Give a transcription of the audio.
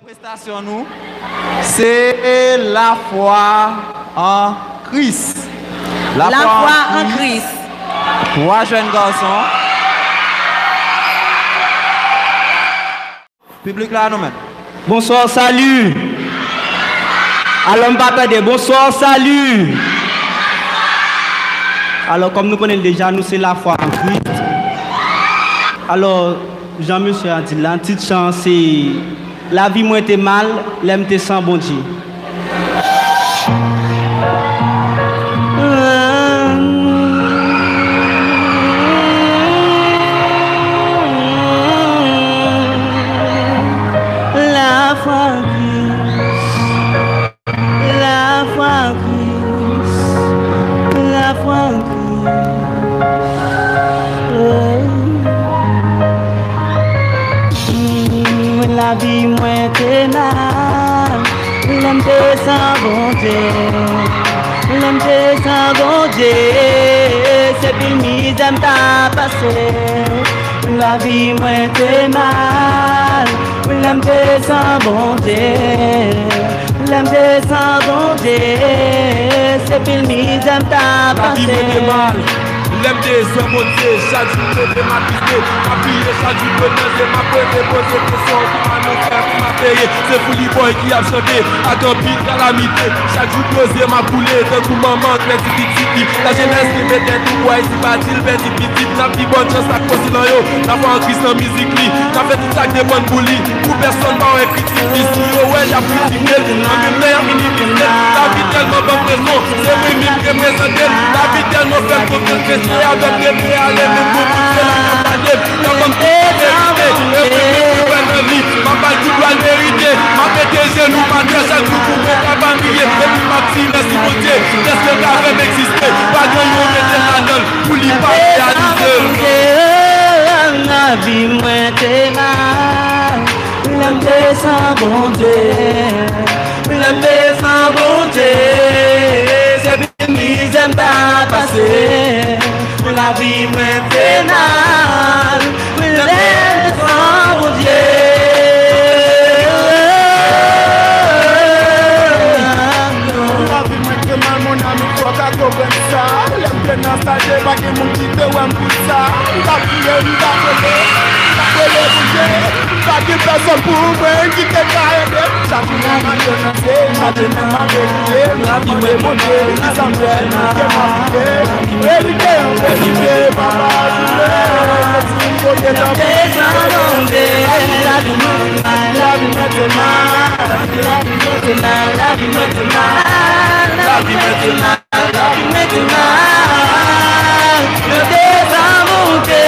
prestation nous, c'est la foi en Christ. La foi en Christ. Trois jeunes garçons. Public là, nous-mêmes. Bonsoir, salut. Alors, m'papa, bonsoir, salut. Alors, comme nous connaissons déjà, nous, c'est la foi en Christ. Alors, Jean-Monsieur a dit, la petite chance, c'est la vie, moi, était mal, l'aime, t'es sans bon Dieu. La foi en Christ, la foi en Christ, la foi en Christ. La vie moins t'es mal, l'aime t'es sans bon Dieu, l'aime t'es sans bon Dieu, c'est plus mise à t'a passé. La vie moins t'es mal, l'aime t'es sans bon Dieu, l'aime t'es sans bon Dieu, c'est plus mise à t'a passé. L'aime des hommes montés, chaque jour de ma piste, ma fille, chaque jour de ma poser pression, pour mon frère qui m'a payé, c'est pour les boys qui a chanté, à camping calamité, chaque jour poser ma poulée, tant que maman, les petits, la jeunesse qui mettait tout, ouais, c'est pas dit, le petit petit, la petite bonne chance à cause de yo, la foi en Christ en musique, la fait tout ça des bonnes boulis, pour personne pas un critique ici, ouais, y'a plus de gueule, la meilleure mini-business, la vie tellement bonne raison, c'est moi-même qui représente, la vie tellement faible pour que avec les aller mais pour pousser la campagne comme ma balle tout doit mériter ma pété genoux ma tête chaque jour pour mon papa briller et puis ma fille merci mon Dieu laisse le carême exister pas de yon mettez la donne pour l'y pas réaliser la vie moins t'es mal l'aime t'es sans bon Dieu l'aime t'es sans bon Dieu c'est bien mise à pas passer la vie moins pénale, l'aime sans bon Dieu. La vie moins pénale, mon ami, faut qu'à comprendre ça. L'aime pénale, ça j'ai pas que mon petit te ouem pour ça. La prière, nous va voler, pas de personne pour moi qui te va aider. Chaque jour, ma jeunesse, ma vérité, la vie moins mon Dieu, qui s'en vient, qui m'a vérité, papa, la vie